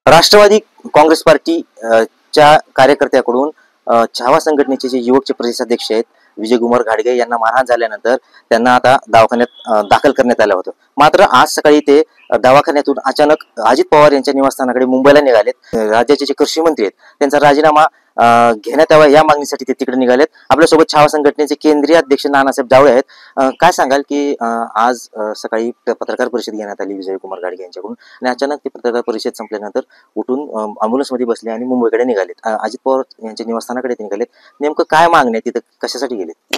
Rashtrawadi Congress party च्या कार्यकर्त्याकडून छावा संघटनेचे जे युवकचे प्रदेशाध्यक्ष आहेत विजयकुमार घाडगे यांना मारहाण झाल्यानंतर त्यांना आता दवाखान्यात दाखल करण्यात आलं होतं। मात्र आज सकाळी ते दवाखान्यातून अचानक अजित पवार यांच्या निवासस्थानाकडे मुंबईला निघालेत। राज्याचे जे कृषी मंत्री आहेत त्यांचा राजीनामा घेण्यात यावा या मागणीसाठी ते तिकडे निघालेत। आपल्यासोबत छावा संघटनेचे केंद्रीय अध्यक्ष नानासाहेब जावळे आहेत। काय सांगाल की आज सकाळी पत्रकार परिषद घेण्यात आली विजयकुमार घाडगे यांच्याकडून आणि अचानक ती पत्रकार परिषद संपल्यानंतर उठून ॲम्ब्युलन्समध्ये बसले आणि मुंबईकडे निघालेत। अजित पवार यांच्या निवासस्थानाकडे ते निघालेत। नेमकं काय मागणी आहे तिथं, कशासाठी गेलेत?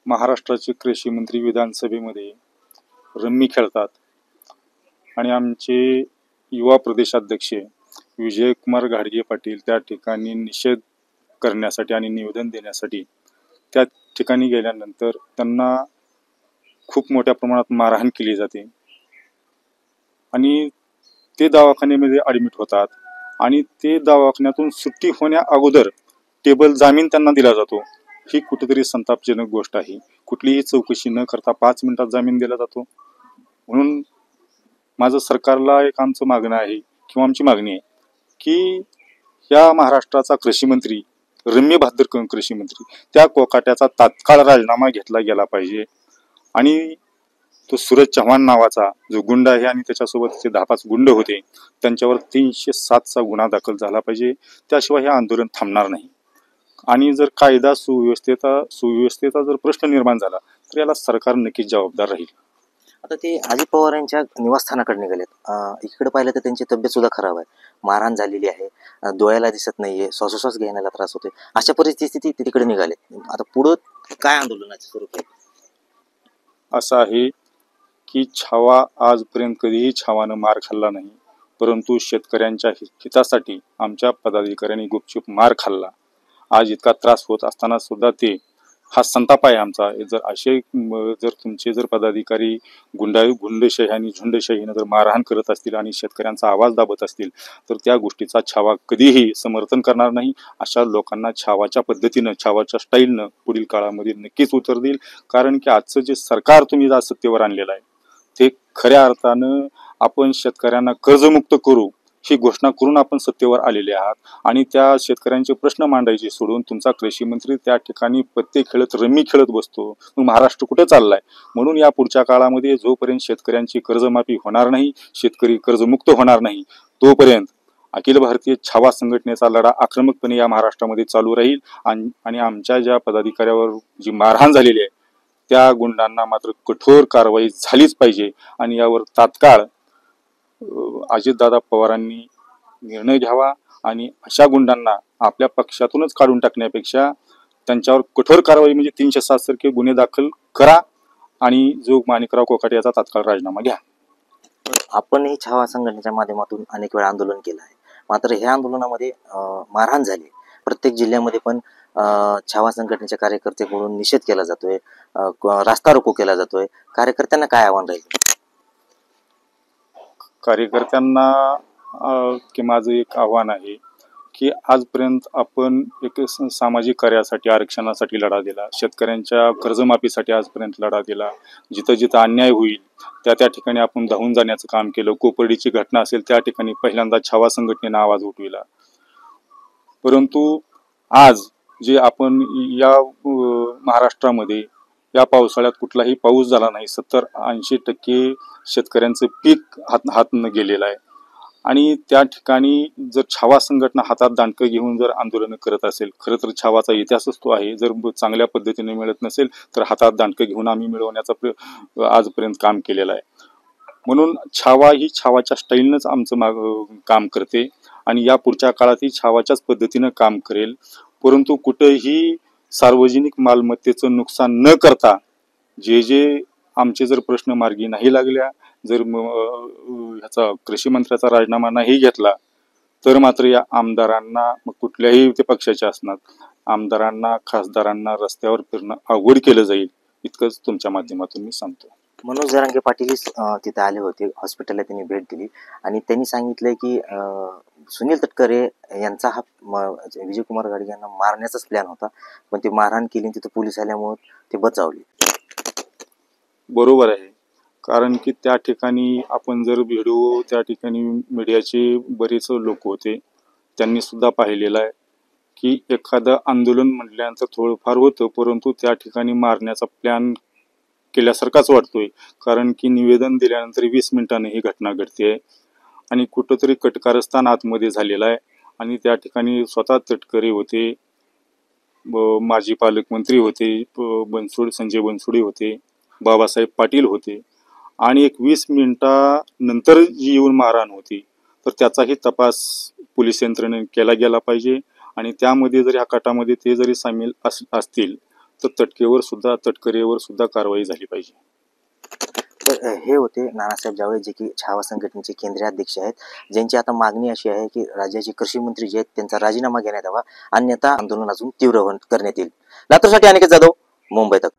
महाराष्ट्राचे कृषी मंत्री विधानसभेमध्ये रम्मी खेळतात आणि आमचे युवा प्रदेशाध्यक्ष विजयकुमार घाडगे पाटील त्या ठिकाणी निषेध करण्यासाठी आणि निवेदन देण्यासाठी त्या ठिकाणी गेल्यानंतर त्यांना खूप मोठ्या प्रमाणात मारहाण केली जाते आणि ते दवाखान्यामध्ये ॲडमिट होतात आणि ते दवाखान्यातून सुट्टी होण्या अगोदर टेबल जामीन त्यांना दिला जातो। ही कुठेतरी संतापजनक गोष्ट आहे। कुठलीही चौकशी न करता 5 मिनिटात जामीन दिला जातो। म्हणून माझं सरकारला एक आमचं मागणं आहे किंवा आमची मागणी आहे की या महाराष्ट्राचा कृषी मंत्री रम्य भाद्रकर कृषी मंत्री त्या कोकाट्याचा तात्काळ राजीनामा घेतला गेला पाहिजे आणि तो सूरज चव्हाण नावाचा जो गुंड आहे आणि त्याच्यासोबत जे 10-5 गुंड होते त्यांच्यावर 307चा गुन्हा दाखल झाला पाहिजे। त्याशिवाय हे आंदोलन थांबणार नाही आणि जर कायदा सुव्यवस्थेचा जर प्रश्न निर्माण झाला तर याला सरकार नक्कीच जबाबदार राहील। आता ते अजित पवार यांच्या निवासस्थानाकडे निघालेत। इकडे पाहिलं तर त्यांची तब्येत सुद्धा खराब आहे, मारहाण झालेली आहे, डोळ्याला दिसत नाहीये, श्वासोश्वास घ्यायला त्रास होतोय। अशा परिस्थितीत ते तिकडे निघालेत। आता पुढे काय आंदोलनाचे स्वरूप आहे? असं आहे की छावा आजपर्यंत कधीही छावानं मार खाल्ला नाही, परंतु शेतकऱ्यांच्या हितासाठी आमच्या पदाधिकाऱ्यांनी गुपचूप मार खाल्ला। आज इतका त्रास होत असताना सुद्धा ते हा संताप आहे आमचा। जर तुमचे पदाधिकारी गुंडशाही आणि झुंडशाहीनं जर मारहाण करत असतील आणि शेतकऱ्यांचा आवाज दाबत असतील तर त्या गोष्टीचा छावा कधीही समर्थन करणार नाही। अशा लोकांना छावाच्या पद्धतीनं छावाच्या स्टाईलनं पुढील काळामध्ये नक्कीच उत्तर देईल। कारण की आजचं जे सरकार तुम्ही आज सत्तेवर आणलेलं आहे ते खऱ्या अर्थानं आपण शेतकऱ्यांना कर्जमुक्त करू ही घोषणा करून आपण सत्तेवर आलेले आहात आणि त्या शेतकऱ्यांचे प्रश्न मांडायचे सोडून तुमचा कृषी मंत्री त्या ठिकाणी पत्ते खेळत रम्मी खेळत बसतो। मग महाराष्ट्र कुठे चाललाय? म्हणून या पुढच्या काळामध्ये जोपर्यंत शेतकऱ्यांची कर्जमाफी होणार नाही, शेतकरी कर्जमुक्त होणार नाही, तोपर्यंत अखिल भारतीय छावा संघटनेचा लढा आक्रमकपणे या महाराष्ट्रामध्ये चालू राहील आणि आमच्या ज्या पदाधिकाऱ्यावर जी मारहाण झालेली आहे त्या गुंडांना मात्र कठोर कारवाई झालीच पाहिजे आणि यावर तात्काळ अजितदादा पवारांनी निर्णय घ्यावा आणि अशा गुंडांना आपल्या पक्षातूनच काढून टाकण्यापेक्षा त्यांच्यावर कठोर कारवाई म्हणजे 307 सारखे गुन्हे दाखल करा आणि जो माणिकराव कोकाटे याचा तात्काळ राजीनामा घ्या। आपणही छावा संघटनेच्या माध्यमातून अनेक वेळा आंदोलन केलं आहे, मात्र ह्या आंदोलनामध्ये मारहाण झाली। प्रत्येक जिल्ह्यामध्ये पण छावा संघटनेच्या कार्यकर्त्यांकडून निषेध केला जातोय, रास्ता रोको केला जातोय। कार्यकर्त्यांना काय आव्हान राहील? कार्यकर्त्यांना की माझं एक आव्हान आहे की आजपर्यंत आपण एक सामाजिक कार्यासाठी आरक्षणासाठी लढा दिला, शेतकऱ्यांच्या कर्जमाफीसाठी आजपर्यंत लढा दिला, जिथं जिथं अन्याय होईल त्या ठिकाणी आपण धावून जाण्याचं काम केलं। कोपर्डीची घटना असेल त्या ठिकाणी पहिल्यांदा छावा संघटनेनं आवाज उठविला। परंतु आज जे आपण या महाराष्ट्रामध्ये या पावसाळ्यात कुठलाही पाऊस झाला नाही, 70-80% शेतकऱ्यांचं पीक हातनं गेलेलं आहे आणि त्या ठिकाणी जर छावा संघटना हातात दांडकं घेऊन जर आंदोलन करत असेल, खरं तर छावाचा इतिहासच तो आहे, जर चांगल्या पद्धतीने मिळत नसेल तर हातात दांडकं घेऊन आम्ही मिळवण्याचा आजपर्यंत काम केलेलं आहे। म्हणून छावा ही छावाच्या स्टाईलनंच आमचं काम करते आणि या पुढच्या काळातही छावाच्याच पद्धतीनं काम करेल। परंतु कुठेही सार्वजनिक मालमत्तेचं नुकसान न करता जे आमचे जर प्रश्न मार्गी नाही लागल्या, जर ह्याचा कृषी मंत्र्याचा राजीनामा नाही घेतला तर मात्र या आमदारांना, मग कुठल्याही ते पक्षाचे असणार, आमदारांना खासदारांना रस्त्यावर फिरणं अवघड केलं जाईल, इतकंच तुमच्या माध्यमातून मी सांगतो। मनोज जरांगे पाटील तिथे आले होते, हॉस्पिटलला त्यांनी भेट दिली आणि त्यांनी सांगितलंय की सुनील तटकरे यांचा हा विजयकुमार घाडगे यांना मारण्याचाच प्लॅन होता, पण ते मारहाण केली, तिथे पोलीस आल्यामुळे ते बचावले। बरोबर आहे, कारण की त्या ठिकाणी आपण जर व्हिडिओ त्या ठिकाणी मीडियाचे बरेच लोक होते, त्यांनी सुद्धा पाहिलेला आहे की एखादं आंदोलन म्हटल्यानंतर थोडंफार होतं, परंतु त्या ठिकाणी मारण्याचा प्लॅन केल्यासारखाच वाटतोय. कारण की निवेदन दिल्यानंतर 20 मिनिटांनी ही घटना घडते आणि कुठंतरी कटकारस्थान आतमध्ये झालेलं आहे आणि त्या ठिकाणी स्वतः तटकरे होते, माजी पालकमंत्री होते, संजय बनसोडे होते, बाबासाहेब पाटील होते आणि एक 20 मिनिटानंतर जी येऊन मारहाण होती, तर त्याचाही तपास पोलीस यंत्रणेने केला गेला पाहिजे आणि त्यामध्ये जर या कटामध्ये ते जरी सामील असतील तर तटकरेवर सुद्धा कारवाई झाली पाहिजे. तर हे होते नानासाहेब जावळे, जे की छावा संघटनेचे केंद्रीय अध्यक्ष आहेत, ज्यांची आता मागणी अशी आहे की राज्याचे कृषी मंत्री जे आहेत त्यांचा राजीनामा घेण्यात यावा, अन्यथा आंदोलन अजून तीव्र करण्यात येईल. लातूरसाठी अनिकेत जाधव, मुंबई तक.